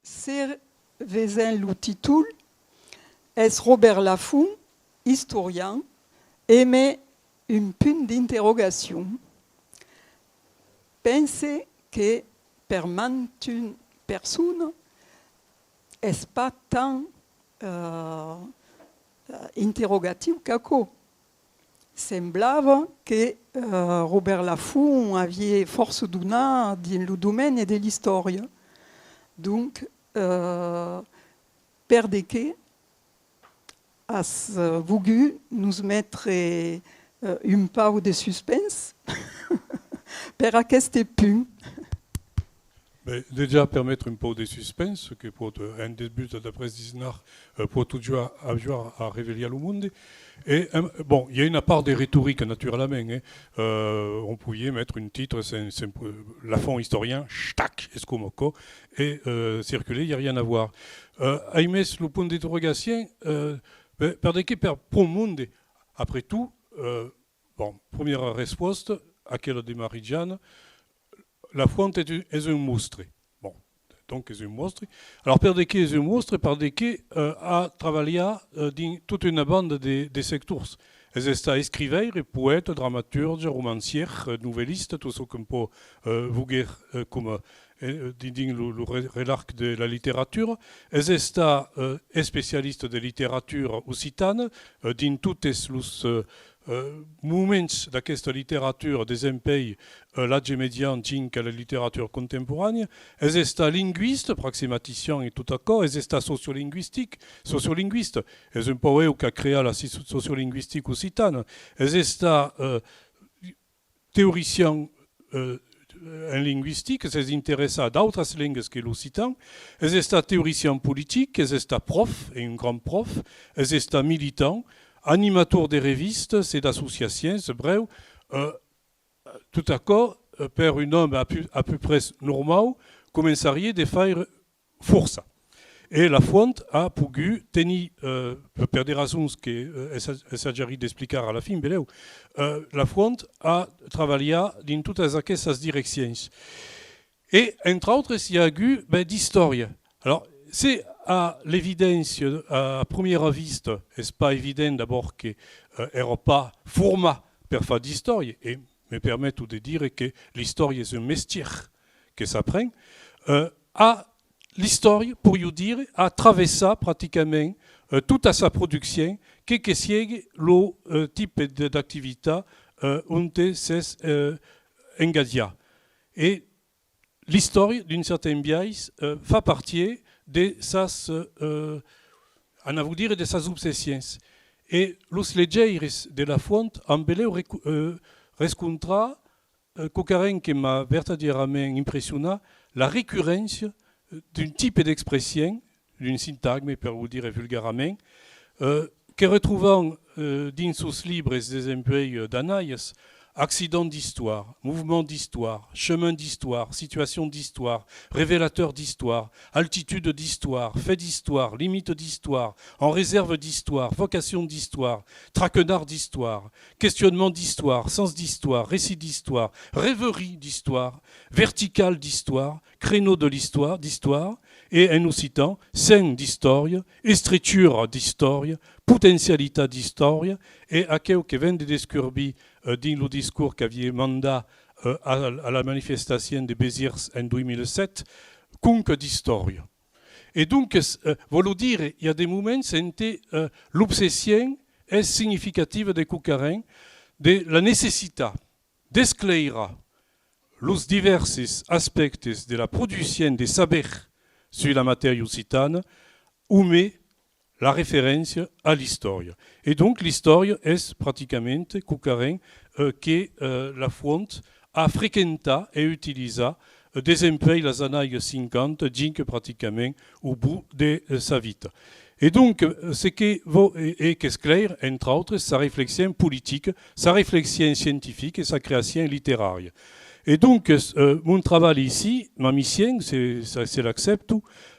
ser vezen lo titol es Robert Laffont, historien, émet un punt d'interrogation. Pense que per mantune persona és pas tant interrogatiu qu'aquò. Semblava que Robert Laffont havia força donat dins el domeni de l'història. Donc, per de què has volgut nous mettre un pau de suspens per aquest punt. Déjà permettre un peu de suspense, que pour un début d'après Disnar, pour tout à révéler le monde. Et bon, il y a une part de rhétorique naturellement. Hein. On pouvait mettre un titre, c'est Laffont historien, tac, escomoco, et circuler, il n'y a rien à voir. Aimez le point d'interrogation, per de què per pour monde. Après tout, bon, première réponse à quelle de Marie-Jeanne. Laffont est un monstre. Bon, donc est un monstre. Alors, per de què est un monstre, per de què a travaillé dans toute une bande de secteurs. Elle est écrivain, poète, dramaturge, romancier, nouvelliste, tout ce qu'on peut voir comme dans le relarc de la littérature. Elle est spécialiste de littérature occitane, dans toutes les moments d'aquesta littérature desempeï l'âge médian tinc a la littérature contemporaine. Elle est linguiste, approximaticien et tout à coup. Elle est sociolinguiste. Elle est un poète qui a créé la sociolinguistique occitane. Elle est théoricien en linguistique, elle s'intéresse à d'autres langues que l'occitan. Elle est théoricien politique, elle est prof, et un grand prof. Elle est militant. Animateur des revistes, c'est d'associations, c'est bref. Tout à coup, per un homme à peu près normal, commençaria à faire force. Et Laffont a pu tenir, per des raisons que s'agit d'expliquer à la fin, Laffont a travaillé dans toutes ces directions. Et entre autres, il y a eu d'histoire. Alors, c'est à l'évidence, à première vue, n'est pas évident d'abord qu'elle n'est pas format pour faire d'histoire, et me permet de dire que l'histoire est un métier que s'apprend, à l'histoire, pour vous dire, a traversé pratiquement toute sa production, que c'est le type d'activité où elle s'est engagée. Et l'histoire, d'une certaine biais, fait partie de sas, on a vous dire de sas obsessions. Et los leggeiros de Laffont en beleu rescontra cocarren que m'a verdaderament impressionné la récurrence d'un type d'expression, d'une syntagme, pour vous dire vulgairement, que retrouvant dans sos libres des emplois d'Anaïs, accident d'histoire, mouvement d'histoire, chemin d'histoire, situation d'histoire, révélateur d'histoire, altitude d'histoire, fait d'histoire, limite d'histoire, en réserve d'histoire, vocation d'histoire, traquenard d'histoire, questionnement d'histoire, sens d'histoire, récit d'histoire, rêverie d'histoire, verticale d'histoire, créneau de l'histoire, d'histoire, et en nous citant, scène d'histoire, écriture d'histoire, potentialité d'histoire, et à quel que vient de descurbir dans le discours qu'avait mandat à la manifestation de Béziers en 2007, conque d'histoire. Et donc, voulons dire, il y a des moments où l'obsession est significative de Coucarin, de la nécessité d'esclairer les divers aspects de la production des saberes sur la matière occitane, ou met la référence à l'histoire. Et donc l'histoire est pratiquement Coucarin que Laffont a fréquenté et utilisé des emplois les années 50, jusqu'à pratiquement au bout de sa vie. Et donc, ce qui est clair, entre autres, sa réflexion politique, sa réflexion scientifique et sa création littéraire. Et donc, mon travail ici, ma mission, c'est l'accepte,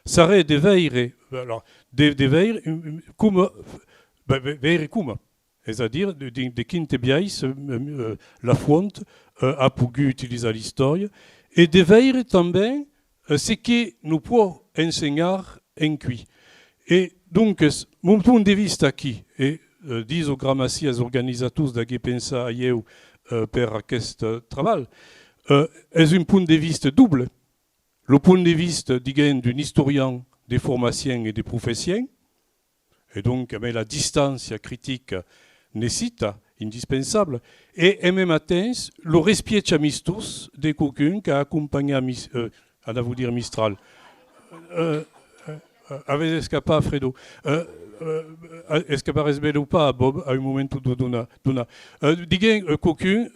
serait de veiller, alors, de veiller comme, c'est-à-dire de quinte biais, Laffont a pu utiliser l'histoire, et de veiller também ce que nous pouvons enseignar en qui. E donc, mon punt de vista aquí, e diso gramassi als organizators d'haguer pensar aieu per aquest treball, és un punt de vista double. Le punt de vista, diguem, d'un historien des formations et des professions, et donc avec la distance critique nécessita, indispensable, et en même temps, le respect amistos de quelqu'un qui a accompagné, à vous dire Mistral, avait escapé à Fredo. Escapar resbel ou pas, Bob, à un moment tout donna. Diguem, quelqu'un,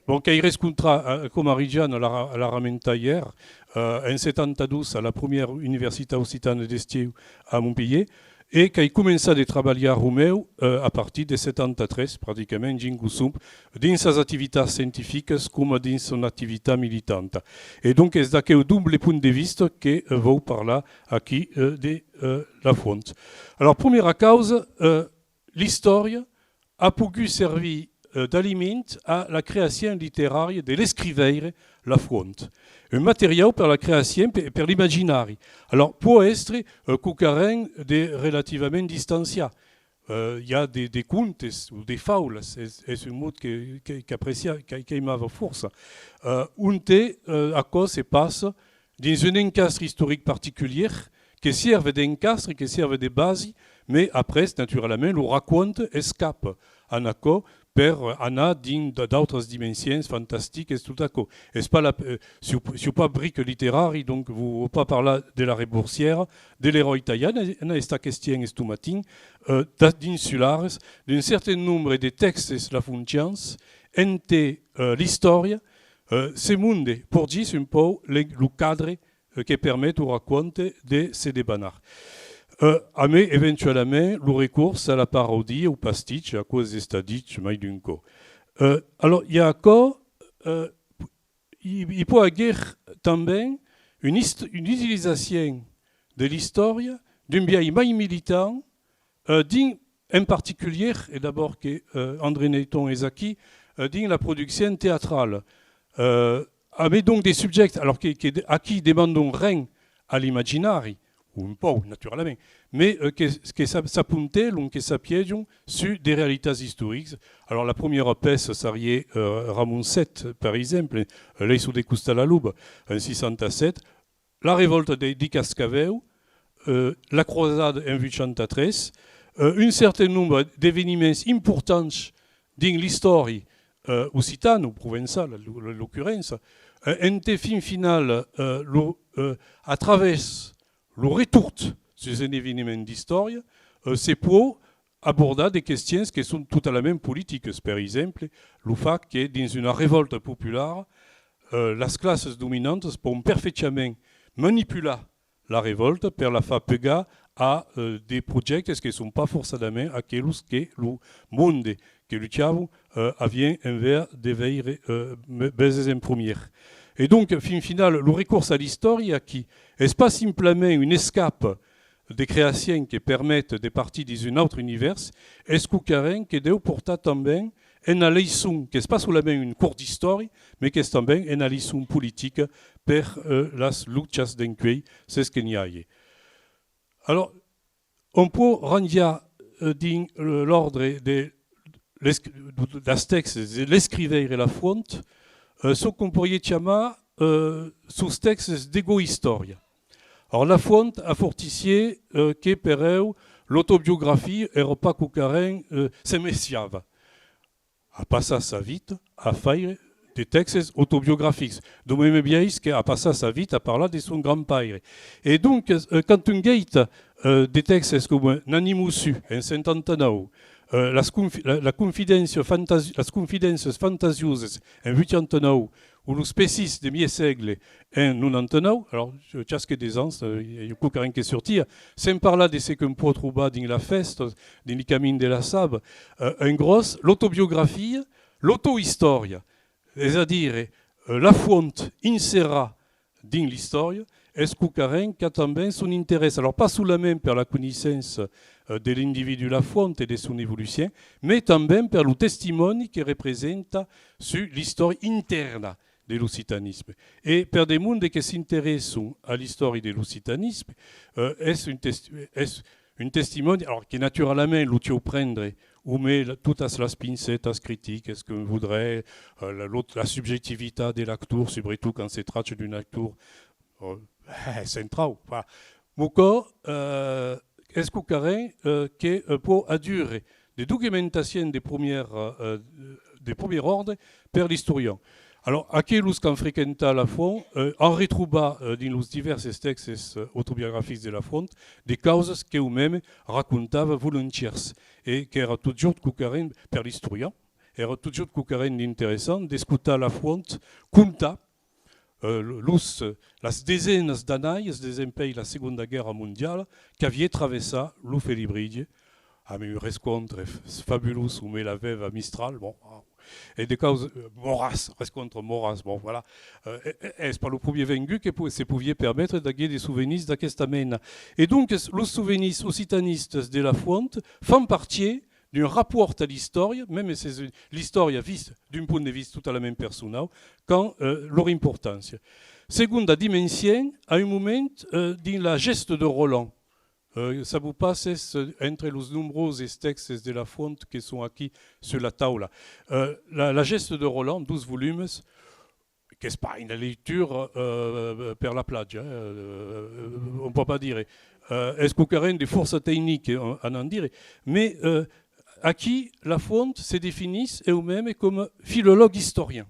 bon, qui rescontra, comme Arijan à la ramenta hier, en 72, à la première université occitane d'Estiu à Montpellier, et qui a commencé à travailler à Romeu à partir de 73, pratiquement, dans ses activités scientifiques comme dans son activité militante. Et donc, c'est d'aquel double point de vue que vous parlez ici de la fonte. Alors, première cause, l'histoire a pu servir d'aliment à la création littéraire de l'escrivaire La Fonte. Un matériau per la création, per l'imaginari. Alors, può essere cucaren de relativament distanciat. Il y a des contes ou des faules, c'est un mot qui m'avait force. Un à quoi se passe dans un encastre historique particulier qui serve d'encastre, qui serve de base, mais après, naturellement, le raconte escape en accord per anar dins d'autres dimensions fantastiques et tout à coup. C'est pas si vous pas brique littéraire, donc vous ne pas parler de la Reboursière, de l'héros italien, et cette question est tout matin, d'insulares, d'un certain nombre de textes la funzione, ente l'histoire, ce monde, pour dire un peu le cadre qui permet au raconte de se débanar. Mais éventuellement le recours à la parodie ou pastiche à cause des stadiques mai d'un coup. Alors il y a encore il peut y avoir también une utilisation de l'histoire d'un biais mai militant en particulier, et d'abord que André Neyton est acquis, dans la production théâtrale. Mais donc des subjets alors à qui demandons rien à l'imaginaire, ou un peu, naturellement, mais que s'appuntent, que s'appiègent sur des réalités historiques. Alors, la première pièce serait Ramon VII, par exemple, l'Eiso de Custalalub, en 607, la révolte di Cascaveu, la croisade en 803, un certain nombre d'événements importants dans l'histoire occitane ou provençale, l'occurrence, en fin final, à travers le retour sur un événement d'histoire, c'est pour aborder des questions qui sont tout à la même politique. Par exemple, le fait que dans une révolte populaire, les classes dominantes peuvent parfaitement manipuler la révolte pour la faire pegar à des projets qui ne sont pas forcément aquellos que le monde que luttava avait envers de veiller en première. Et donc, fin final, le recours à l'histoire qui n'est pas simplement une escape des créations qui permettent de partir dans un autre univers, est-ce que doit porter también une leçon qui n'est pas seulement une cour d'histoire, mais qui est también une leçon politique pour las luchas d'enquei, c'est ce qu'il y a. Alors, on peut rendre dans l'ordre de textes de l'escrivaire et la fonte, ce qu'on pourrait chiamare sous textes d'égo-historia. Alors la fonte a fortifié que per eux l'autobiographie era pas cucaren se messiava. A passé sa vie à faire des textes autobiographiques. Donc même bien qu'à passé sa vie à parler de son grand-père. Et donc quand on gate des textes comme Nanimusu en 59, las confidences fantasieuses en 89 ou le spécis de mi-siècle en 99, alors casque des ans, il y a beaucoup qui est sorti, sans parler de ce qu'on peut trouver dans la feste, dans les camins de la Sable, en gros, l'autobiographie, l'auto-histoire, c'est-à-dire la fonte insérée dans l'histoire, est-ce que a también son intérêt, alors pas seulement pour la connaissance de l'individu la fonte et de son évolution, mais también pour le testimone qui représente sur l'histoire interne dell'occitanisme. E per dei mondi che si interessano alla storia dell'occitanisme, è un testimone, alors, che naturalmente lo può prendere ou met toutes les pincettes critiques, est-ce qu'on voudrait la subjectivité des lecteurs, surtout quand c'est traité d'une lecture centrale. Mon corps, est-ce qu'on carré que pour addurer des documentations des premiers ordres per l'historien. Alors, aquellos qui ont fréquenté la Font, on retrouva dans les divers textes autobiographiques de la Font des causes qu'eux-mêmes racontaient volontiers et qui étaient toujours cucarènes per l'historien, étaient toujours cucarènes intéressants d'écouter la Font conter les dizaines d'années des pays de la Seconde Guerre mondiale qui avaient traversé le Félibridge, avec un rencontre fabuleux où la veuve Mistral, bon, et des causes Maurras, rencontre Maurras, bon voilà, c'est pas le premier vaincu qui se pouvait permettre d'avoir des souvenirs de cette mène. Et donc, les souvenirs occitanistes de la Font font partie d'un rapport à l'histoire, même si l'histoire viste d'un point de vue tout à la même personne, quand leur importance. Seconde dimension, à un moment, dans la geste de Roland. Ça vous passe entre les nombreux textes de la Font qui sont acquis sur la table. La geste de Roland, 12 volumes, qui n'est pas une lecture per la plage, on ne peut pas dire. Est-ce qu'il y a des forces techniques à en dire? Mais à qui la Font se définit elle-même comme philologue historien.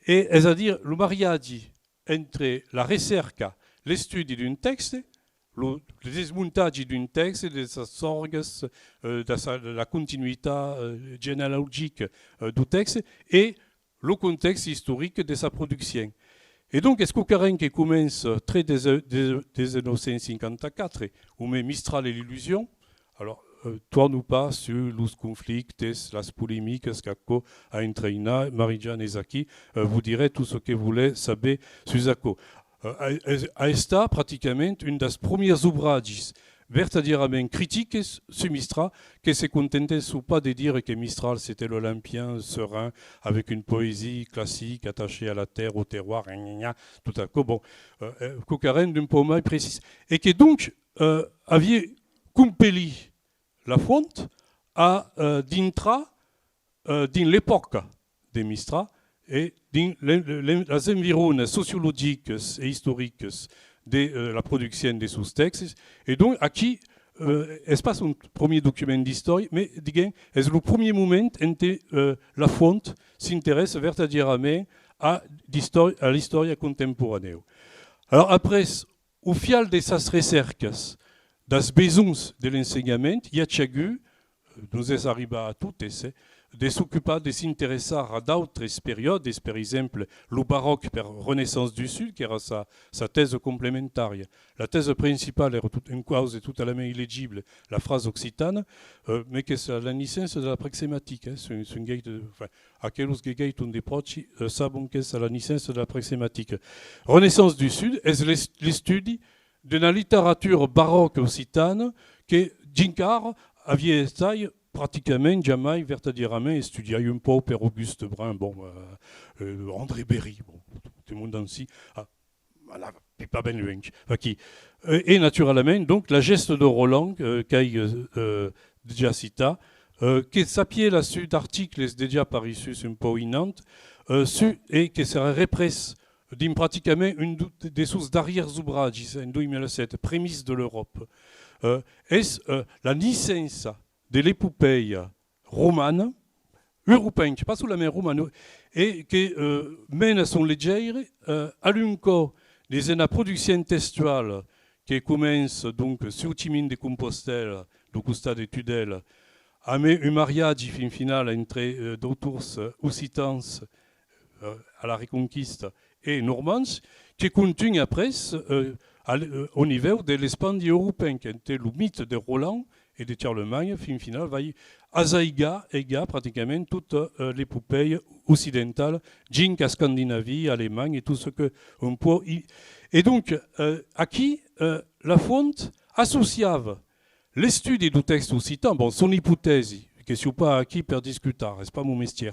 Et c'est-à-dire le mariage entre la recherche, l'étude d'un texte, le desmontage d'un texte, de sa sorgue, de la continuité généalogique du texte et le contexte historique de sa production. Et donc, est-ce que qui commence très dès 1954, où met Mistral et l'illusion, alors, tourne pas sur les conflits, les polémiques, ce qu'Acco a entraîné, Marie-Jeanne et Zaki, vous direz tout ce que vous voulez savoir sur Zako. Est pratiquement une des premières ouvrages vertadirament critiques sur Mistral, qui se contentait pas de dire que Mistral c'était l'Olympien serein, avec une poésie classique attachée à la terre, au terroir, tout à coup, bon, Coquaren d'un peu moins précis. Et qui donc avait compellé la Font à d'intra dans l'époque de Mistral et dans les environs sociologiques et historiques de la production des sous-textes, et donc à qui n'est pas un premier document d'histoire, mais c'est le premier moment où la Font s'intéresse véritablement à l'histoire contemporaine. Alors après, au fil de ces recherches, des besoins de l'enseignement, il y a eu, nous est arrivé à tout essai, de s'occuper, de s'intéresser à d'autres périodes, par exemple le baroque per Renaissance du Sud, qui era sa thèse complémentaire. La thèse principale est une cause tout à la main illégible, la phrase occitane, mais que c'est la naissance de la praxématique. C'est une guide, enfin, aquellos que gaitun des proci savent que c'est la naissance de la praxématique. Renaissance du Sud est l'étude de la littérature baroque occitane que Gincard avait été pratiquement jamais vertadirament étudié un peu per Auguste Brun, bon, André Berry, bon, tout le monde ainsi, pas ben loin. Et naturellement, donc, la geste de Roland, qui déjà cita, qui s'appuie là-dessus d'articles déjà parus un peu inantes, et qui sera represse d'une pratiquement une des sources d'arrière-ouvrage, en 2007, Prémices de l'Europe, est la naissance de l'épopée romane, européenne, pas sous la main romane, et qui mène son légère à l'unco des production textuelle qui commence donc sur Timine de Compostelle, le Costa de Tudel, à un mariage fin final entre d'autres occitans à la Reconquiste et normands, qui continue après au niveau de l'Espagne européenne, qui était le mythe de Roland et de Charlemagne, fin final, va azaïga pratiquement toute l'épopée occidentale, jusqu'à Scandinavie, Allemagne et tout ce que on peut. Et donc, à qui la Font associava l'étude du texte occitan, bon, son hypothèse, que si pas acquis per discuter, c'est pas mon métier,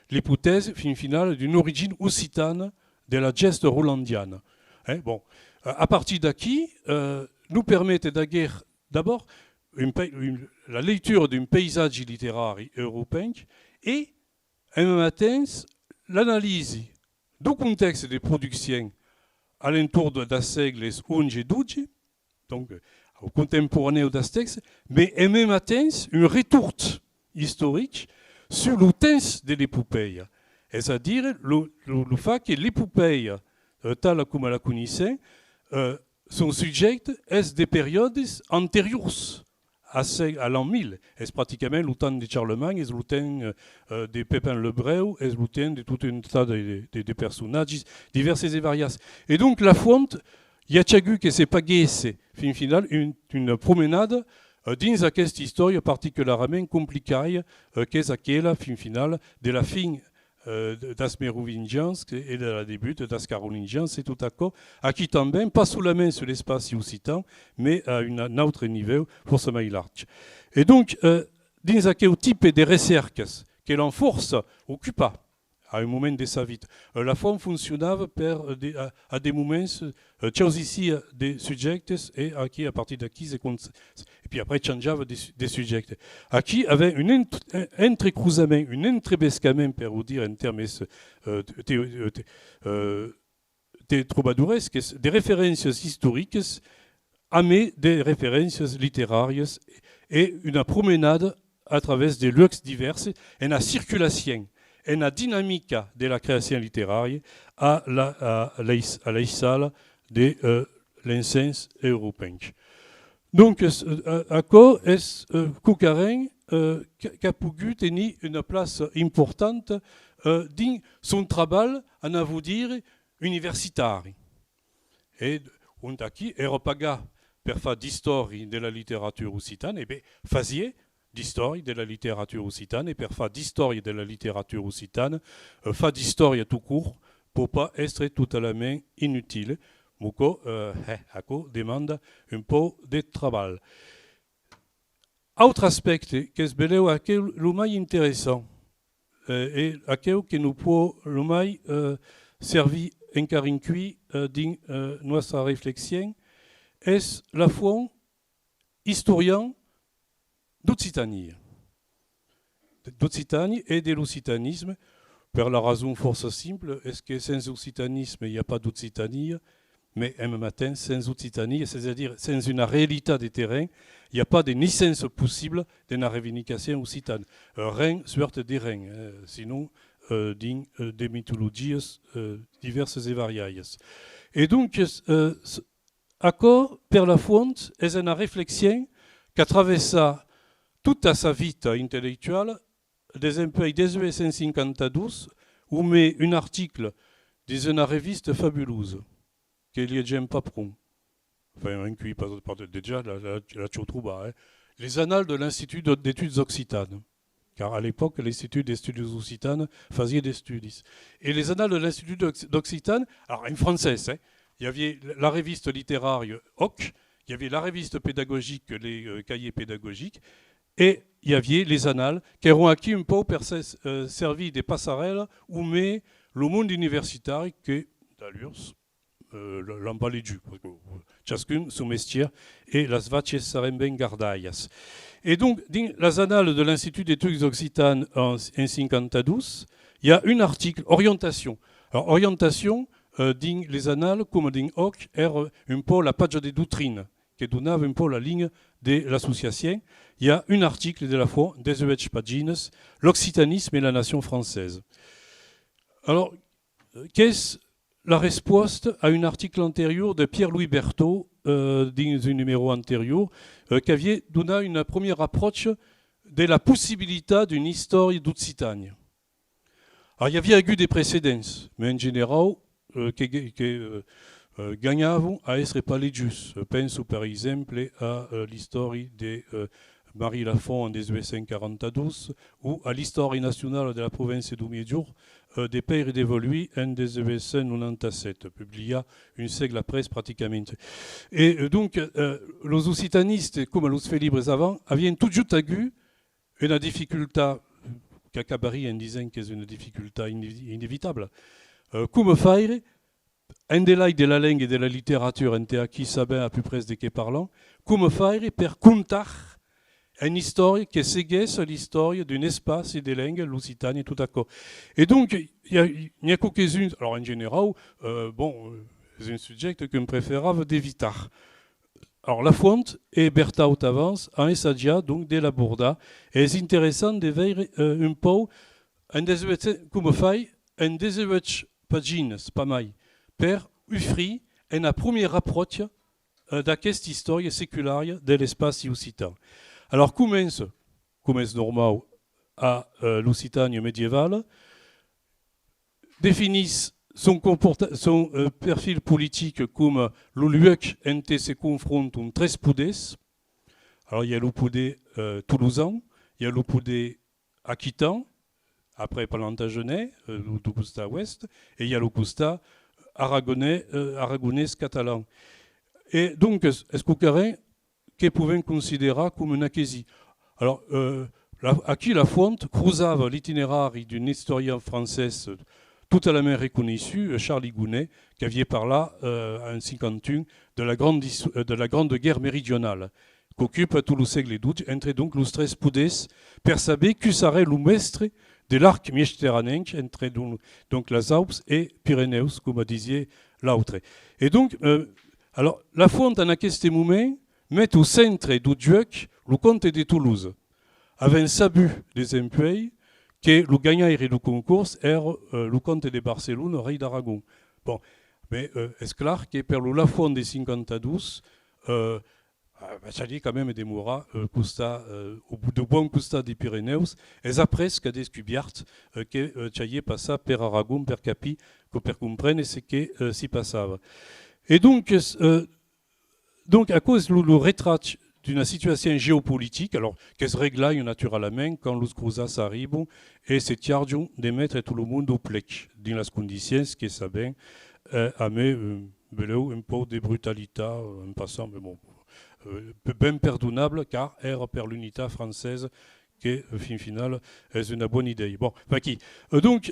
l'hypothèse finale d'une origine occitane de la geste rolandienne. Hein, bon. À partir d'acquis, nous permettent d'abord la lecture d'un paysage littéraire européen et, en même temps, l'analyse du contexte des productions à l'entour des siècles 11 et 12, donc au contemporain des textes, mais en même temps, une retourne historique sur le temps de l'épopée. C'est-à-dire le fait que l'épopée, telle comme la connaissait, sont sujettes à des périodes antérieures à l'an 1000. C'est pratiquement le temps de Charlemagne, c'est le temps de Pépin le Breu, c'est le temps de tout un tas de personnages divers et variés. Et donc la fonte, il y a eu que c'est pas fin final une promenade dans cette histoire particulièrement compliquée qu'est celle fin final de la fin des Mérovingiens et de la début des Carolingiens, c'est tout à coup, à qui também, pas seulement sur l'espace occitan, mais à un autre niveau, forcément large. Et donc, dans quel type de recherches que l'enforce occupa à un moment de sa vie, la forme fonctionnait à des moments, ici des sujets et à partir d'acquis, et puis après, changeait des sujets. À qui avait un entrecroisement, un entrebescament, pour dire en termes troubadoresques, des références historiques, mais des références littéraires et une promenade à travers des lieux divers et la circulation et la dynamique de la création littéraire à la salle de l'enseignement européen. Donc, à quoi est-ce Coucarin qui a pu tenir une place importante dans son travail, à vous dire, universitaire. Et on a qui Europaga per faire d'histoire de la littérature occitane, et bien, faisait d'histoire de la littérature occitane, et per faire d'histoire de la littérature occitane, faire d'histoire tout court, pour pas être tout à la main inutile. Mouko demande un peu de travail. Autre aspect que est le plus intéressant et que nous peut le plus servir encara dans notre réflexion est la foi historien d'Occitanie et de l'occitanisme, pour la raison force simple, est-ce que sans occitanisme il n'y a pas d'Occitanie? Mais en même temps, sans Occitanie, c'est-à-dire sans une réalité des terrains, il n'y a pas de naissance possible de la revendication occitane. Rien suerte des reins, sinon des mythologies diverses et variées. Et donc, accord per la fonte est une réflexion qui traverse toute sa vie intellectuelle, des emplois des 1952, où met un article dans une revue fabuleuse. Qu'il y a pas prompt. Enfin, déjà, la Tchotrouba. Les annales de l'Institut d'études occitanes. Car à l'époque, l'Institut d'études occitanes faisait des études. Et les annales de l'Institut d'Occitane, alors en français, il y avait la revue littéraire OC, il y avait la revue pédagogique, les cahiers pédagogiques, et il y avait les annales qui ont acquis un peu pour servir des passerelles où met le monde universitaire qui, d'ailleurs, l'emballé parce que chacun son métier et las vaches seren ben gardaias. Et donc, dans les annales de l'Institut d'études occitanes en 1952, il y a un article, orientation. Alors, orientation, dans les annales, comme dans OC, est un peu la page des doctrines, qui donnait un peu la ligne de l'association. Il y a un article de la fois, 18 pagines, l'occitanisme et la nation française. Alors, qu'est-ce la réponse à un article antérieur de Pierre-Louis Berthaud, dans un numéro antérieur, qui avait donné une première approche de la possibilité d'une histoire d'Occitanie. Alors, il y avait eu des précédents, mais en général, qui gagnaient à être pas les justes. Je pense par exemple à l'histoire de Marie Lafont en 1842 ou à l'histoire nationale de la province du Médour des pères d'évoluer en 1897, publié une siècle après pratiquement. Et donc, les occitanistes, comme les faits libres avant, avaient toujours eu une difficulté qu'acabari en disant que c'est une difficulté inévitable. Come faire, un delai de la langue et de la littérature, en te qui savent à peu près de quoi parlant, come faire per contar une histoire qui seguisse l'histoire d'un espace et des langues lusitanes tout à coup. Et donc, il y a quelques-unes, alors en général, c'est un sujet que je préfère d'éviter. Alors, la fonte est Berthaud avance, en essagia, donc de la Bourda, et c'est intéressant de voir un peu, comme fait, en 18 pagines, pas mal, per offrir une première approche d'aquesta histoire séculaire de l'espace occitan. Alors, commence normal à l'Occitanie médiévale, définissent son perfil politique comme le lieu où se confrontent tres poders. Alors, il y a le poder toulousain, il y a le poder aquitain, après Plantagenet, le costa ouest, et il y a le costa aragonais catalan. Et donc, est-ce que pouvons considérer comme une acquésie? Alors, à qui la fonte croisava l'itinéraire d'une historienne française tout à la main reconnu, Charles Gounet, qui avait par là, en 51, de la grande guerre méridionale, qu'occupe tout le siècle XII, entre donc les tres poders, per saber qui serait le maître de l'arc méditerranéen entre donc les Alpes et Pyrénées, comme disait l'autre. Et donc, alors, la fonte en aquest moment met au centre du jeu le comte de Toulouse, avec un sabu des emplois, que le gagnant du concours est le comte de Barcelone, roi d'Aragon. Bon, mais est clair que pour la fonte de 52, ça dit quand même des mourats, au bout de bon costa des Pyrénées, et après ce qu'a découvert que Chaillé passa per Aragon, per Capi, que per comprendre ce qui s'y passava. Et donc à cause du retrait d'une situation géopolitique, alors qu'elle se règle naturellement quand les cruzas arrivent et c'est chargé de mettre tout le monde au plec, dans les conditions que ça bien a mis un peu de brutalité en passant, mais bon, bien pardonnable car era per l'unité française qui, fin final, est une bonne idée. Bon, donc,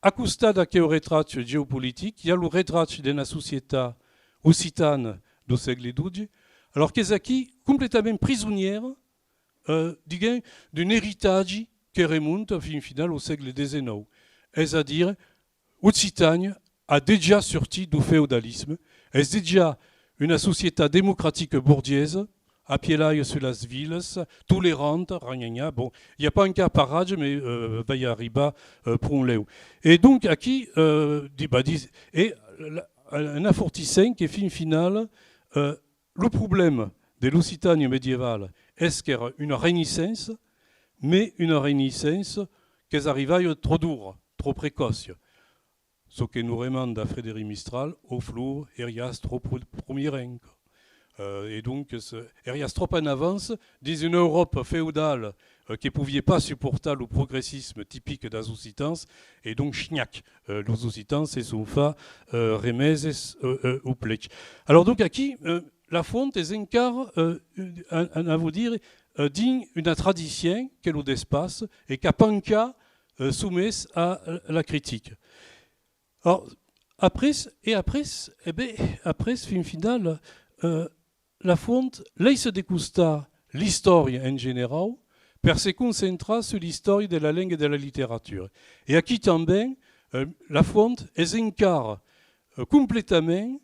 à costa de ce retrait géopolitique, il y a le retrait de la société occitane du siècle XII, alors qu'elle est complètement prisonnière d'un héritage qui remonte fin final au siècle XIX. C'est-à-dire, l'Occitanie a déjà sorti du féodalisme, est déjà une société démocratique bourgeoise, à pied là sur les villes, tolérante, ragnagna. Bon, il n'y a pas un cas parage, mais va y arriver pour un léo. Et donc, à qui et un affortissant qui est fin final, le problème de l'Occitanie médiévale est qu'il y a une renaissance, mais une renaissance qui arrive trop dure, trop précoce. Ce que nous remande à Frédéric Mistral, au flou, Erias trop premier rang. Et donc, Erias trop en avance, dans une Europe féodale qui ne pouvait pas supporter le progressisme typique des Occitans, et donc, schniac, les Occitans se sont fait remeses au plec. Alors, donc, à qui la fonte est encore, à vous dire, digne d'une tradition qu'elle a d'espace et qui n'a pas encore soumise à la critique. Alors, après, fin final, la fonte laisse découvrir l'histoire en général pour se concentrer sur l'histoire de la langue et de la littérature. Et à qui também, la fonte est encore complètement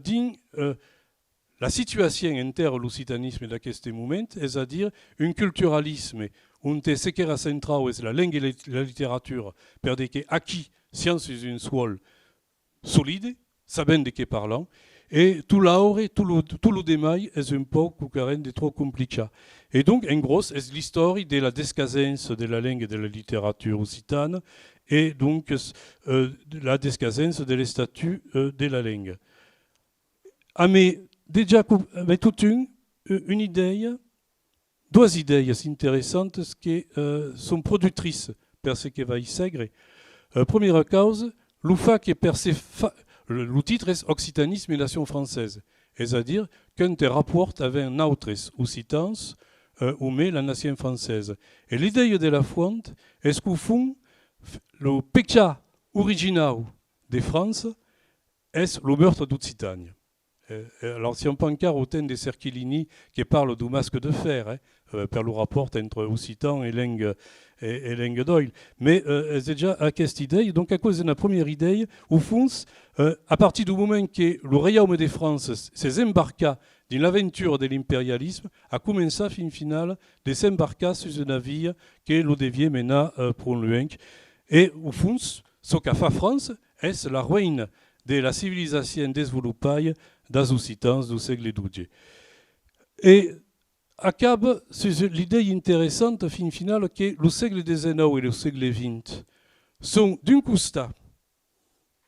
digne la situation entre l'occitanisme de ce moment, c'est-à-dire un culturalisme où ce qui est central est la langue et la littérature, pour dire qu'acquis science est une soile solide, savant de quoi parlant, et tout l'aure, tout le démail est un peu de trop compliqué. Et donc, en gros, c'est l'histoire de la descasence de la langue et de la littérature occitane, et donc la descasence de les statuts de la langue. Mais déjà, avec toute une idée, deux idées intéressantes qui sont productrices pour ce qui va y segre. Première cause, le fait que le titre est Occitanisme et nation française, c'est-à-dire qu'un te rapporte avec un autre occitans où met la nation française. Et l'idée de la Fuente est qu'au fond, le peccat original de France est le meurtre d'Occitanie. Alors, si on pense au thème de Cerchilini qui parle du masque de fer, per le rapport entre Occitan et Lengue Doyle. Mais c'est déjà à cette idée. Donc, à cause de la première idée, au fond, à partir du moment que le royaume de France s'est embarqué dans l'aventure de l'impérialisme, a commencé, fin finale, de s'embarquer sur un navire qui le déviait maintenant pour loin. Et au fond, ce qu'a fait France est la ruine de la civilisation développée des Occitans du siècle XII. Et acaba sur l'idée intéressante, fin finale, que le siècle XIX et le siècle XX sont d'un côté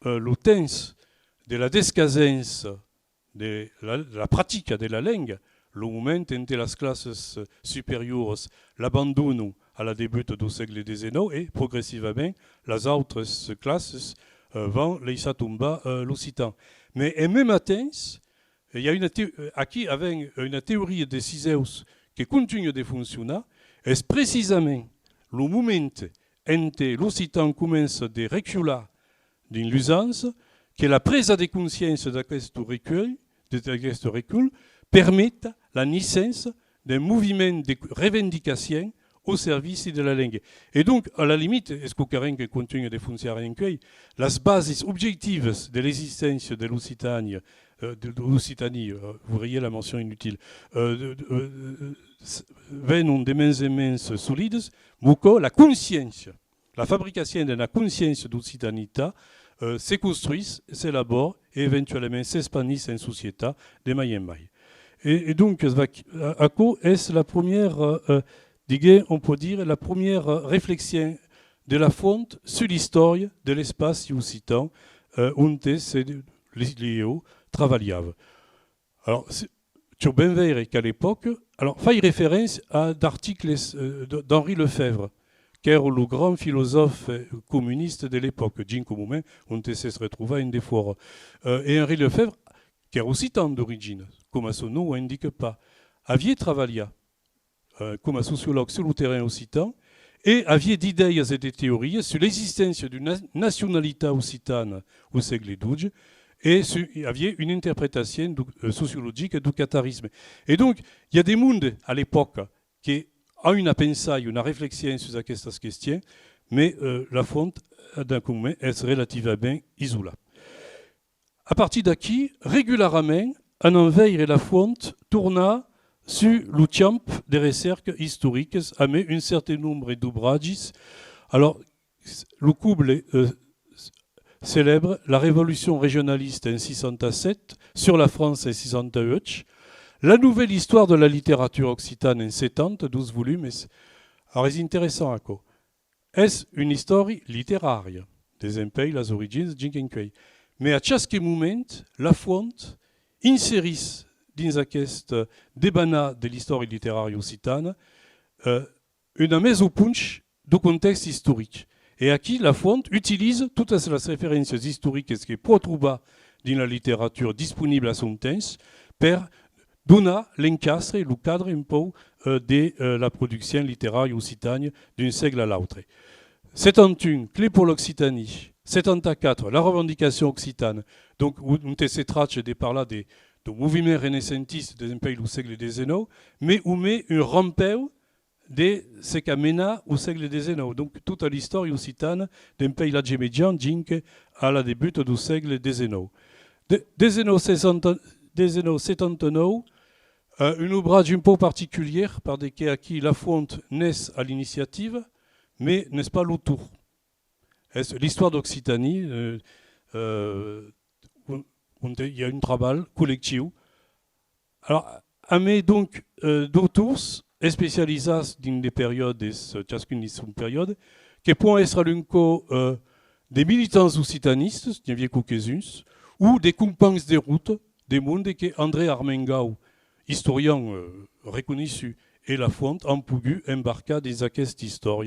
le temps de la descasence de la pratique de la langue, le moment en que les classes supérieures l'abandonnent à la début du siècle XIX et progressivement les autres classes vont laisser tomber l'occitan. Mais en même temps, il y a avec une théorie de Ciseus qui continue de fonctionner, est précisément le moment en que l'occitan commence à reculer dans l'usance, que la prise de conscience de ce recul permet la naissance d'un mouvement de revendication au service de la langue. Et donc, à la limite, est-ce que continue de fonctionner les bases objectives de l'existence de l'Occitanie, vous voyez la mention inutile, viennent de mains et mains solides, mais la conscience, la fabrication de la conscience d'Occitanité se construit, s'élabore et éventuellement s'expanse en société de maille en maille. Et donc, ACO est la première, on peut dire, la première réflexion de la Fuente sur l'histoire de l'espace occitan, où c'est Léo travaillava. Alors, tu bien voir qu'à l'époque, alors, fait référence à d'articles d'Henri Lefebvre, qui est le grand philosophe communiste de l'époque, Ginko Moumen, on se retrouva une des fois. Et Henri Lefebvre, qui est occitan d'origine, comme son nom n'indique pas, avait travaillé comme sociologue sur le terrain occitan et avait d'idées et de théories sur l'existence d'une nationalité occitane au siècle XII et il y avait une interprétation sociologique du catharisme. Et donc, il y a des mondes à l'époque qui ont une pensée, une réflexion sur cette question, mais la Fuente, d'un commun, est relativement isolée. À partir d'ici, régulièrement, un envers et la Fuente tourna sur le champ des recherches historiques avec un certain nombre d'ouvrages. Alors, le couple célèbre la révolution régionaliste en 607, sur la France en 608, la nouvelle histoire de la littérature occitane en 70, 12 volumes. Alors, c'est intéressant à quoi. Est-ce une histoire littéraire des pays, les origines, Jinkenquay. Mais à chaque moment, la Fuente insérit dans aquest débat de l'histoire littéraire occitane une mise au punch du contexte historique. Et à qui la Fuente utilise toutes les références historiques qui peut trouver dans la littérature disponible à son temps pour donner l'encastre, le cadre un peu de la production littéraire occitane d'un siècle à l'autre. 71, clé pour l'Occitanie. 74, la revendication occitane. Donc, on se traite de parler du mouvement renaissantiste des pays du siècle XIX, mais on met un rampeur de ce qu'a mené au siècle XIX. Donc, toute l'histoire occitane d'un pays l'âge médian, à la début du siècle XIX. Des années 79, un ouvrage un peu particulier, par à qui la Fuente naît à l'initiative, mais n'est-ce pas l'autour. L'histoire d'Occitanie, il y a un travail collectif. Alors, mais donc, d'auteurs spécialisés dans des périodes, chacune de son période, qui peuvent être l'un des militants occitanistes, il y avait quelques-uns, ou des compagnons de route, des mondes que André Armengau, historien reconnu, et la Fuente ont pu embarquer dans cette histoire,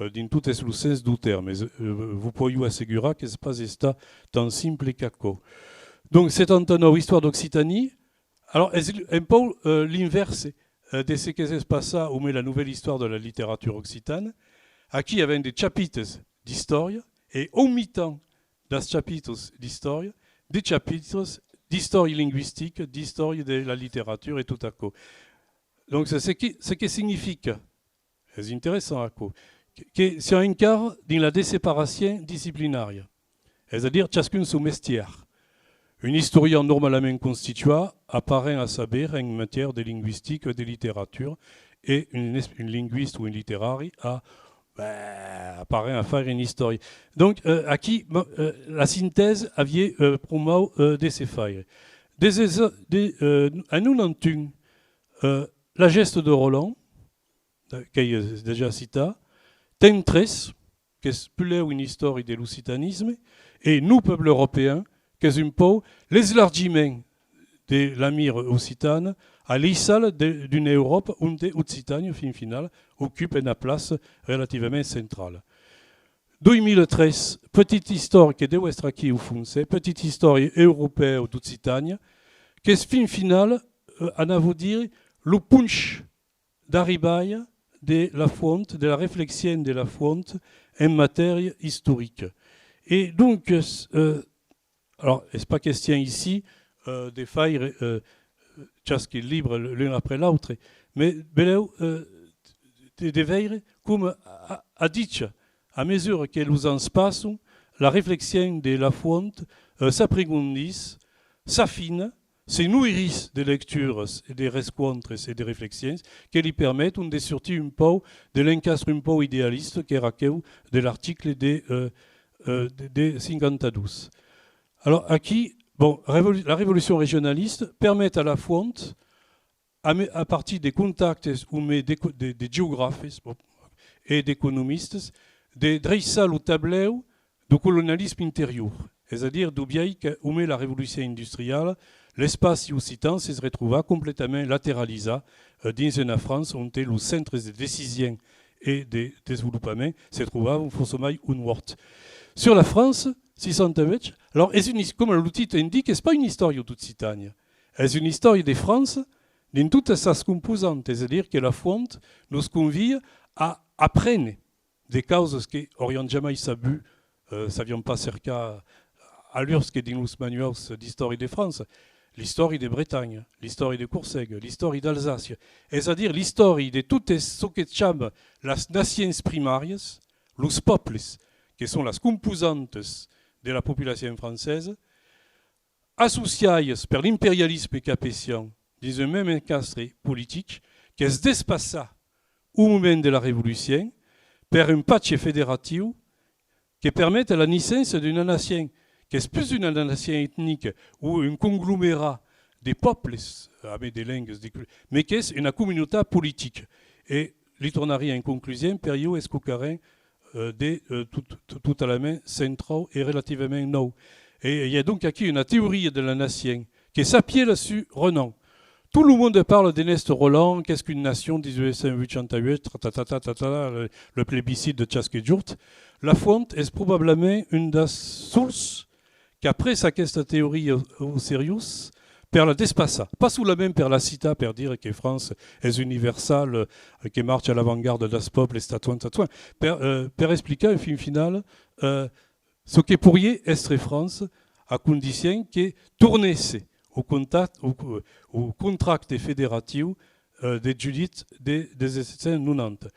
dans tout le sens du terme. Vous pouvez vous assurer que ce n'est pas tant simple qu'acco. Donc, c'est une histoire d'Occitanie. Alors, un peu l'inverse de ce qui se passa où met la nouvelle histoire de la littérature occitane, à qui avait des chapitres d'histoire, et au mi-temps des chapitres d'histoire, des chapitres d'histoire linguistique, d'histoire de la littérature et tout à coup. Donc c'est ce qui signifie, c'est intéressant à coup, que c'est un quart dans la déséparation disciplinaire, c'est-à-dire chacun son métier. Un historien normalement constitué apparaît à savoir en matière de linguistique et de littérature, et une linguiste ou une littéraire apparaît à faire une histoire. Donc, à qui la synthèse avait promo de ces failles. À nous, la geste de Roland, qui est déjà cité, Tentres, qui est plus une histoire de l'occitanisme, et nous, peuple européen, qui est un peu l'élargissement de l'amir occitane à l'issal d'une Europe où l'Occitanie, fin final, occupe une place relativement centrale. 2013, petite histoire qui est de Westraki ou Fonse, petite histoire européenne d'Occitanie, qui est fin final, à vous dire, le punch d'arrivée de la fonte, de la réflexion de la fonte en matière historique. Et donc, alors, c'est pas question ici de faire chaque libre l'un après l'autre, mais de veiller comme a dit, à mesure que nous en passons, la réflexion de la fonte s'aprofondit, s'affine, se nourrit de lectures, de rencontres et de réflexions qui lui permettent de sortir un peu de l'encastre un peu idéaliste qui est de l'article de 52. Alors, qui, bon, la révolution régionaliste permet à la fonte, à partir des contacts des géographes et d'économistes, de dresser le tableau du colonialisme intérieur, c'est-à-dire d'où met la révolution industrielle, l'espace occitan se retrouva complètement latéralisé dans une France où le centre de décision et de développement se trouvait forcément onward. Sur la France, 608, alors, comme le titre indique, ce n'est pas une histoire d'Occitanie, c'est une histoire de France dans toutes ses composantes, c'est-à-dire que la fonte nous convie à apprendre des causes qui n'auraient jamais sabu, savions pas cerca à l'ursque dans les manuels d'histoire de France, l'histoire de Bretagne, l'histoire de Courcelles, l'histoire d'Alsace, c'est-à-dire l'histoire de toutes ce que chambre las nations primarias, les peuples, qui sont les composantes de la population française, associées par l'impérialisme capétien dans un même encastre politique qui se déspassa au moment de la Révolution par un patch fédératif qui permet la naissance d'une nation qui est plus une nation ethnique ou un conglomérat des peuples avec des langues, mais qui est une communauté politique. Et l'itournarie en conclusion, période escocarin tout à la main centrale et relativement nou. Et il y a donc ici une théorie de la nation qui s'appuie là-dessus Renan. Tout le monde parle d'Ernest Roland, qu'est-ce qu'une nation, 1888, le plébiscite de Chasquet-Jourt. La fonte est probablement une des sources qu'après sa théorie au sérieux, per la despassa. Pas sous la même per la cita, per dire que France est universelle, qui marche à l'avant-garde des peuples, per expliquer, au fin final, ce que pourrait être France à condition que tournasse au contrat fédératif des Judith des années 90.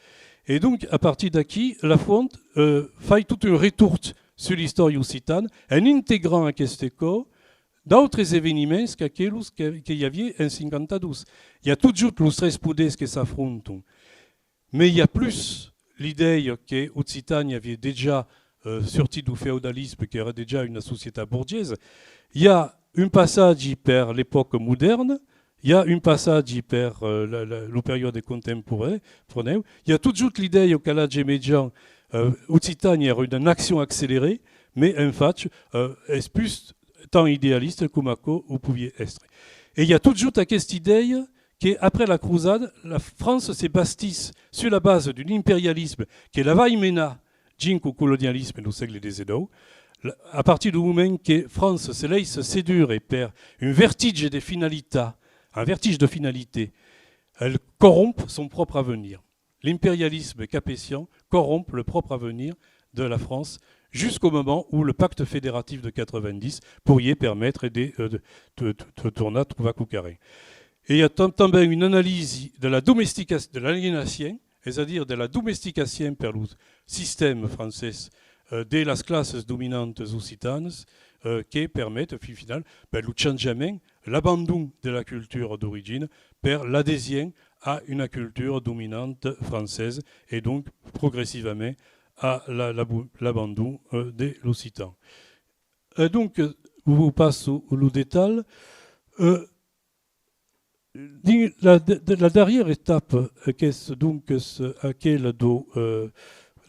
Et donc, à partir d'ici, la fonte fait toute une retour sur l'histoire occitane, en intégrant à Questeco d'autres événements qu'il y avait en 52. Il y a toujours les 13 poudres qui s'affrontent, mais il y a plus l'idée que l'Occitanie avait déjà sorti du féodalisme, qui era déjà une société bourgeoise. Il y a un passage par l'époque moderne, il y a un passage par la période contemporaine. Il y a toujours l'idée au calage médian, l'Occitanie a une action accélérée, mais en fait, est plus tant idéaliste comme vous pouviez être. Et il y a toujours cette idée qu'après la croisade, la France s'est bâtie sur la base d'un impérialisme qui est la vaimena au colonialisme du siècle des Edo, à partir du moment que France se laisse séduire par un vertige de finalité, elle corrompt son propre avenir. L'impérialisme capétien corrompt le propre avenir de la France jusqu'au moment où le pacte fédératif de 90 pourrait permettre de tourner à Trouvac-Coucarin. Et il y a também une analyse de la domestication, de l'aliénation, c'est-à-dire de la domestication par le système français de las classes dominantes occitanes qui permettent, au final, le changement, l'abandon de la culture d'origine par l'adhésion à une culture dominante française et donc progressivement à l'abandon de l'occitan. Donc, vous passe au détail. La dernière étape, qu'est donc à quelle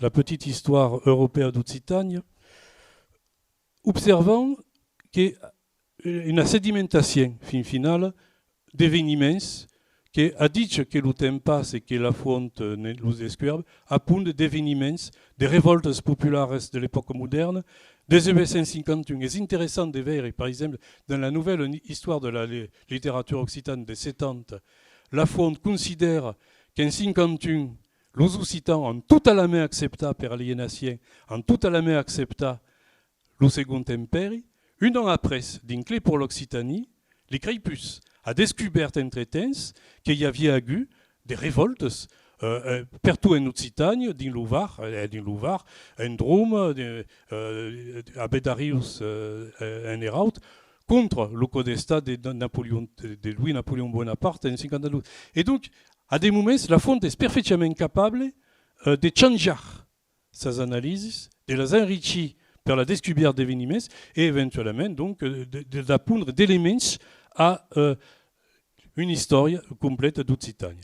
la petite histoire européenne d'Occitanie, observant qu'il y a une sédimentation finale d'événements qui a dit que le temps passe et que la fonte nous escuerbe, à point d'événements, des révoltes populaires de l'époque moderne, des 1951. C'est intéressant de voir, par exemple, dans la nouvelle histoire de la littérature occitane des 70, la fonte considère qu'en 51, les Occitans ont tout à la main accepté par l'aliénation, ont tout à la main accepté le Second Empire. Un an après, d'une clé pour l'Occitanie, les Crépus a découvert entre-temps qu'il y avait eu des révoltes partout en Occitanie, dans le Var, en Drôme, à Bedarius, en Hérault, contre le code d'État de Louis-Napoléon Bonaparte en 1952. Et donc, à des moments, la fonte est parfaitement capable de changer ses analyses, de les enrichir par la découverte d'événements et éventuellement donc d'apprendre d'éléments à une histoire complète d'Occitanie.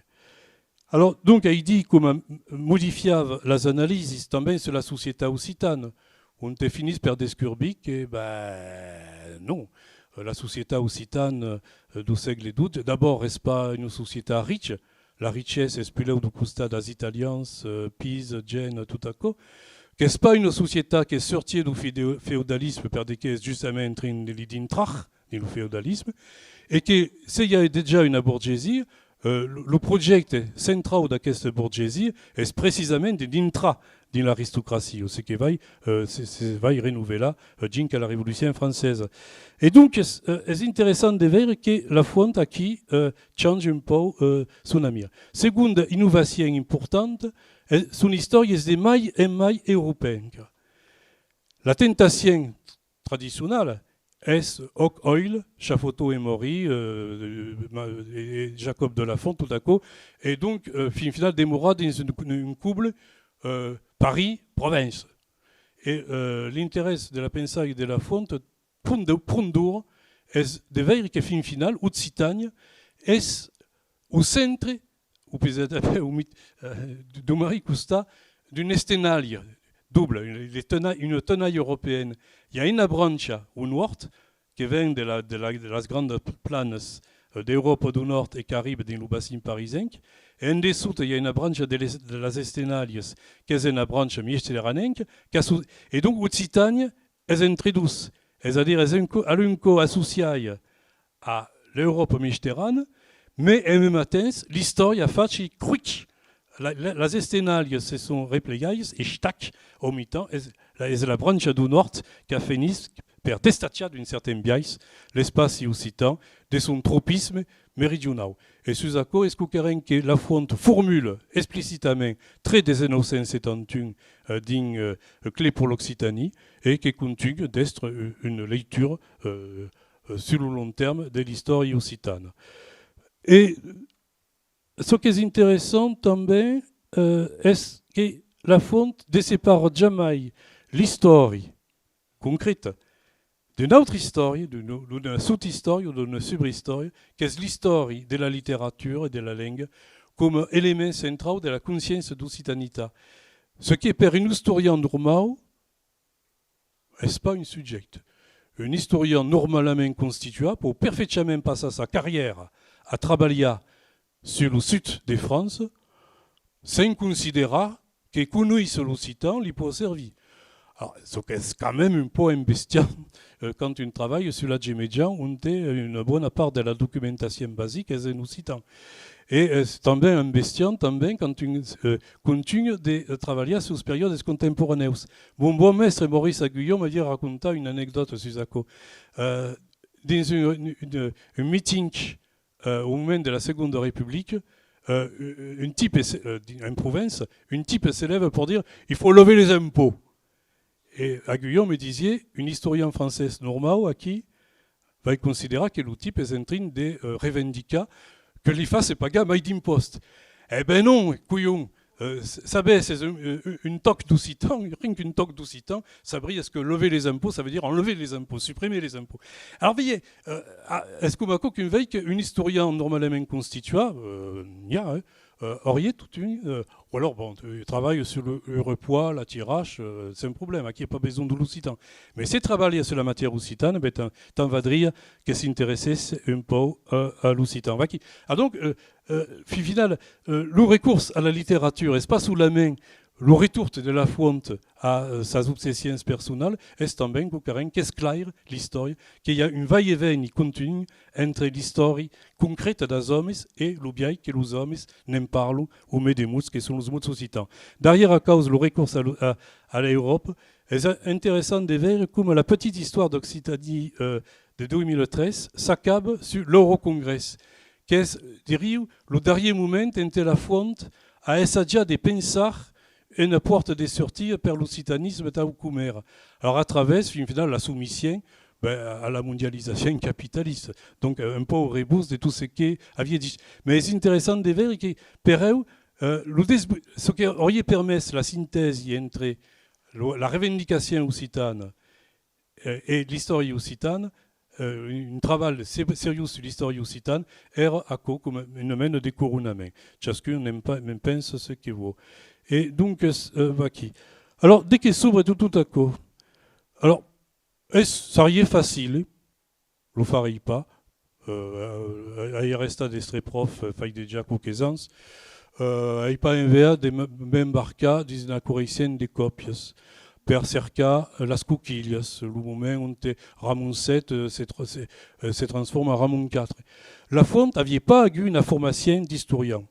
Alors, donc, il dit comment modifier les analyses também sur la société occitane. On te finit par découvrir que, non, la société occitane du siècle XII, d'abord, n'est pas une société riche. La richesse est plus là du côté des Italiens, Pise, Gênes, tout à coup. Que ce n'est pas une société qui est sortie du féodalisme, par des qui est justement en train d'entrer dans le féodalisme, et que s'il y a déjà une bourgeoisie, le projet central de cette bourgeoisie est précisément d'entrer dans l'aristocratie, ce qui va renouveler là, jusqu'à la Révolution française. Et donc, c'est intéressant de voir que la fonte qui change un peu son amir. Seconde innovation importante, son histoire est des mailles et mailles européennes. La tentation traditionnelle est Hoc Oil, Chafoto et Maury, et Jacob de la Fonte, tout à coup, et donc, finalement, démora dans une couple Paris-Province. Et l'intérêt de la pensée de la Fonte, Prundur, est de voir que, finalement, Occitanie est au centre, ou peut-être de Marie Costa, d'une esténalie double, une tenaille européenne. Il y a une branche au nord qui vient de las grandes planes d'Europe du Nord et Caraïbes dans le bassin parisien. Et en dessous, il y a une branche de las esténalies qui est une branche méditerranéenne. Et donc, Occitanie est entre douce. C'est-à-dire, elle est associée à l'Europe méditerranéenne, mais en même temps, l'histoire a fait quick. Les esténalies se sont repliées et stack au mi-temps. C'est la branche du nord qui a fini par destacher d'une certaine biais l'espace occitan de son tropisme méridional. Et sous accord, est-ce que la fonte formule explicitement très des 1971 d'une clé pour l'Occitanie et qui continue d'être une lecture sur le long terme de l'histoire occitane. Et ce qui est intéressant também est que la fonte ne sépare jamais l'histoire concrète d'une autre histoire, d'une sous-histoire ou d'une sub-histoire, qui est l'histoire de la littérature et de la langue comme élément central de la conscience d'Occitanité. Ce qui est pour un historien normal n'est pas un sujet. Un historien normalement constitué pour parfaitement passer sa carrière à travailler sur le sud de France, sans considérer que connaître l'occitan lui peut servir. Alors, c'est quand même un peu imbestial quand on travaille sur la Gémédian, on a une bonne part de la documentation basique est en occitan. e também un bestian também quand continue de trabalhar sus períodes contemporâneos. Bon mestre Maurice Aguillon m'avait raconté une anecdote sur ça. Dans un meeting au moment de la Seconde République, en province, une type s'élève pour dire il faut lever les impôts. Et Aguillon me disait, une historienne française normale à qui va considérer que le type est en train de revendiquer que l'IFA c'est pas gamme d'impost. Eh ben non, couillon. Ça baisse une toque d'Occitan, rien qu'une toque d'Occitan, ça brille. Est-ce que lever les impôts, ça veut dire enlever les impôts, supprimer les impôts. Alors, voyez, est-ce que Mako qu'une veille qu'une historien normalement constituée, il y a, auriez toute une. Ou alors, bon, tu travailles sur le repoids, la tirage, c'est un problème, qui n'a pas besoin de l'Occitan. Mais si tu travailles sur la matière occitane, ben, t'en vas dire que s'intéresser un peu à l'Occitan. Ah donc, final, le recours à la littérature n'est pas sous la main. Le retour de la fonte à sa obsession personnelle est também qu'est-ce clair l'histoire, qu'il y a une va-et-vient continue entre l'histoire concrète des hommes et le bien que les hommes n'en parlent ou mettent des mots qui sont les mots occitans. Derrière, à cause le recours à l'Europe, c'est intéressant de voir comme la petite histoire d'Occitanie de 2013 s'accable sur l'Eurocongrès, qui est, dirais, le dernier moment entre la fonte à essayer de penser une porte de sortie pour l'occitanisme taucumer. Alors à travers, finalement, la soumission à la mondialisation capitaliste. Donc un peu au rebus de tout ce qui avait dit. Mais c'est intéressant de voir que pour eux, ce qui aurait permis la synthèse entre la revendication occitane et l'histoire occitane, un travail sérieux sur l'histoire occitane, era à quoi comme une mène de couronnement. Chacun n'aime pas, même pense ce qu'il vaut. Et donc, alors, dès qu'il s'ouvre tout à coup, alors, ça y est facile, le ferai pas, il reste des très profs, fait déjà quelques ans, il pas envers des mêmes barcas, disent la correction des copies. Per cercar las coquillas, le moment où Ramon VII se transforme en Ramon IV. La fonte n'avait pas eu une formation d'historien.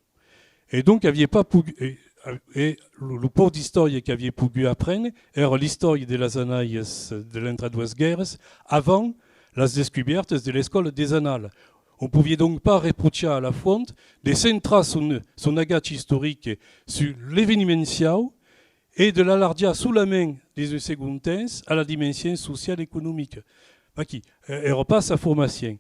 Et donc, n'avait pas et le pauvre d'histoire qui avait pu apprendre era l'histoire de las annailles de l'entre-deux guerres avant las descouvertes de l'école des annales. On ne pouvait donc pas reprocher à la fonte de centrer son agate historique sur l'événementiel et de l'alardia sous la main des second temps à la dimension sociale et économique. Qui n'era pas sa formation.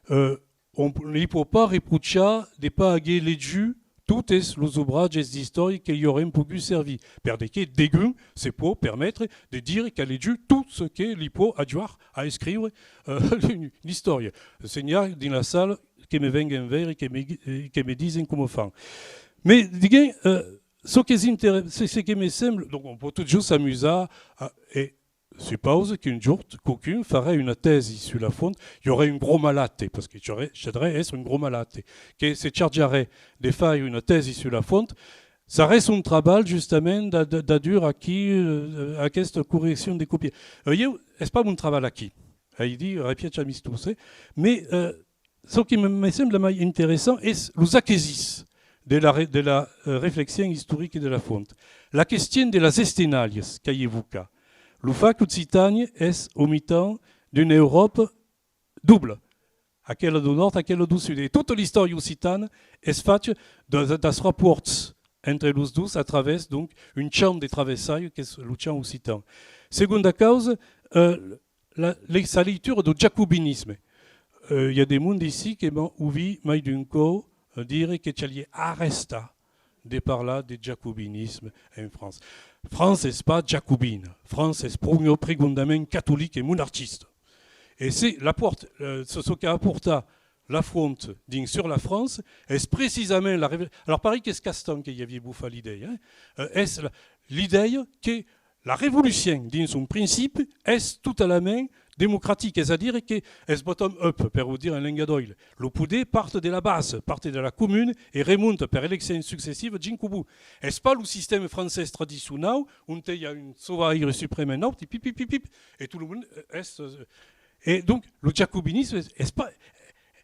On ne peut pas reprocher de ne pas avoir les jus toutes les ouvrages d'histoire qui y auraient pu servir. Parce que dégueu, c'est pour permettre de dire qu'elle est dû tout ce que l'IPO a dû à écrire l'histoire. Le Seigneur dans la salle qui me viennent vers et qui me disent comment faire. Mais, disons, ce qui me semble, donc on peut toujours s'amuser et suppose qu'un jour, quelqu'un ferait une thèse sur la fonte, il y aurait un gros malade, parce que j'aimerais être un gros malade, qui se chargerait de faire une thèse sur la fonte. Ça reste un travail, justement, d'adur à cette correction des copies. C'est pas mon travail acquis. Il dit, répète, mais ce qui me semble intéressant est les acquisitions de la réflexion historique de la fonte. La question de las esténalies qu'il évoque. Le fait qu'Occitanie est au mi-temps d'une Europe double, à quelle du nord, à quelle du sud. Et toute l'histoire occitane est faite de rapports entre les deux à travers donc une chambre de traversailles qui est le champ occitan. Seconde cause, sa lecture du jacobinisme. Il y a des mondes ici qui m'ont oublié, mais d'un coup, dire que tu arrêté de parler de jacobinisme en France. France n'est pas jacobine. France est profondément catholique et monarchiste. Et c'est la porte, ce qui apporte la fronte sur la France, est précisément la révélation. Alors, pareil qu'est-ce Castan qu'il y avait bouffé l'idée. Est l'idée que la révolution, dans son principe, est tout à la main démocratique, c'est-à-dire que est bottom-up, pour vous dire en langue d'oil. Le pouvoir part de la base, part de la commune et remonte par élections successives jusqu'au bout. Est-ce pas le système français traditionnel où il y a une sauvage suprême en haut, et tout le monde est. Et donc, le jacobinisme, est pas.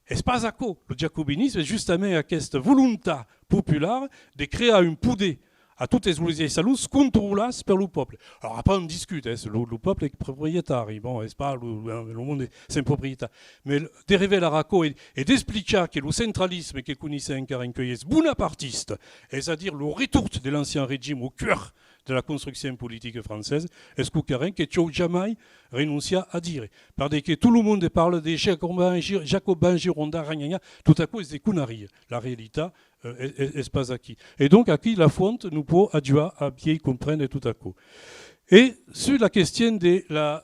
è spazacò lo giacobinismo è giustamente questa volontà popolare di creare un poder à toutes les salus contrôlées par le peuple. Alors après on discute, le peuple est propriétaire, bon, c'est pas le monde c'est propriétaire. Mais de révéler la raco et d'expliquer que le centralisme que connaissait un carincueil est bonapartiste, c'est-à-dire le retour de l'ancien régime au cœur de la construction politique française, est-ce que tu n'as jamais renoncé à dire. Parce que tout le monde parle des Jacobins, Girondins, tout à coup, c'est des conneries. La réalité, est pas acquis. Et donc, acquis, la fonte nous peut adieu à bien comprendre tout à coup. Et sur la question de la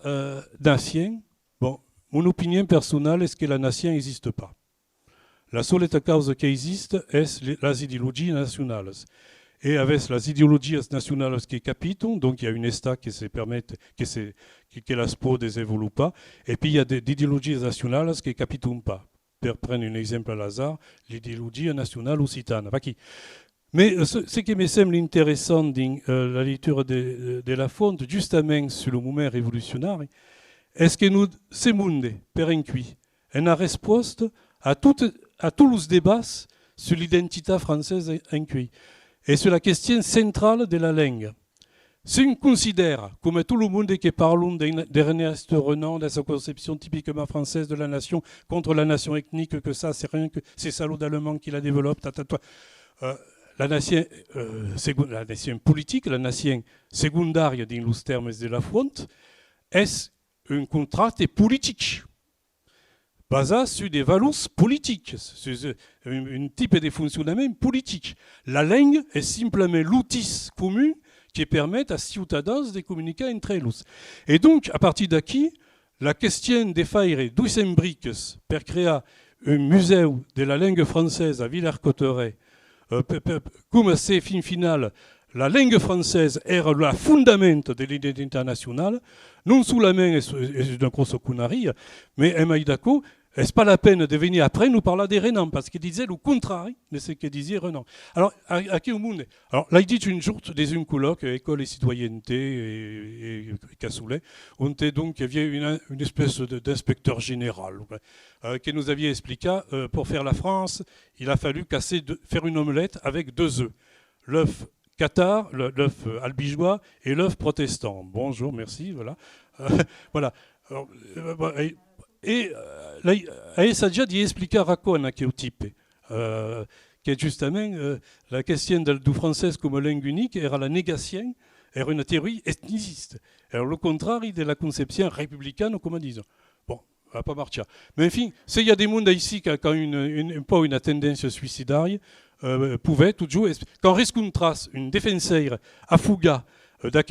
nation, bon, mon opinion personnelle est que la nation n'existe pas. La seule cause qui existe est les idéologies nationales. Et avec les idéologies nationales qui capitent, donc il y a une État qui se permet, que la SPO ne développe pas, et puis il y a des idéologies nationales qui ne capitent pas. Pour prendre un exemple à hasard, l'idéologie nationale occitane. Mais ce qui me semble intéressant dans la lecture de la fonte, justement sur le mouvement révolutionnaire, est que nous, ce monde, per incuit, une réponse à tous les débats sur l'identité française incuit. Et sur la question centrale de la langue. Si on considère, comme tout le monde qui parle d'Ernest Renan, de sa conception typiquement française de la nation, contre la nation ethnique, que ça, c'est rien que ces salauds d'Allemands qui la développent, la nation politique, la nation secondaire, dans les termes de la fonte, est un contrat politique. Basé sur des valeurs politiques, sur un type de fonctionnement politique. La langue est simplement l'outil commun qui permet à citoyens de communiquer entre eux. Et donc, à partir d'ici, la question de faire 200 briques pour créer un musée de la langue française à Villers-Cotterêts, comme c'est fin final, la langue française est le fondament de l'identité nationale, non seulement est une grosse connerie, mais d'accord. Est-ce pas la peine de venir après nous parler des Renan, parce qu'il disait le contraire de ce que disait Renan. Alors, à qui au monde? Alors, là, il dit une journée des un colloque, école et citoyenneté et Cassoulet, on était donc, il y avait une espèce d'inspecteur général qui nous avait expliqué, pour faire la France, il a fallu faire une omelette avec 2 œufs. L'œuf cathare, l'œuf albigeois et l'œuf protestant. Bonjour, merci, voilà. Voilà. Alors, et là, ça déjà dit expliquer à Racon qui est au type, qui est justement la question du français comme langue unique era la négation, era une théorie ethniciste. Alors le contraire de la conception républicaine, comme disons. Bon, ça va pas marcher. Mais enfin, s'il y a des mondes ici qui ont pas une tendance suicidaire, pouvaient toujours, quand risque une trace, une défenseur à Fouga de la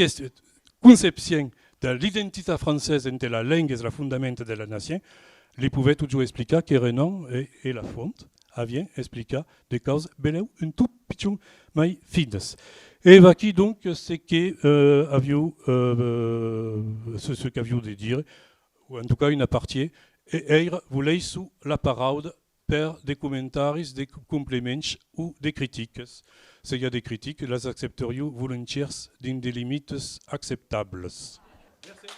conception de l'identité française entre la langue et le fondament de la nation, ils pouvaient toujours expliquer que Renan et la fonte avaient expliqué des causes belles un tout petit mais fines. Et voici donc ce qu'avions de dire, ou en tout cas une partie, et vous laissez la parole per des commentaires, des compléments ou des critiques. S'il y a des critiques, les accepterions volontiers dans des limites acceptables. Merci.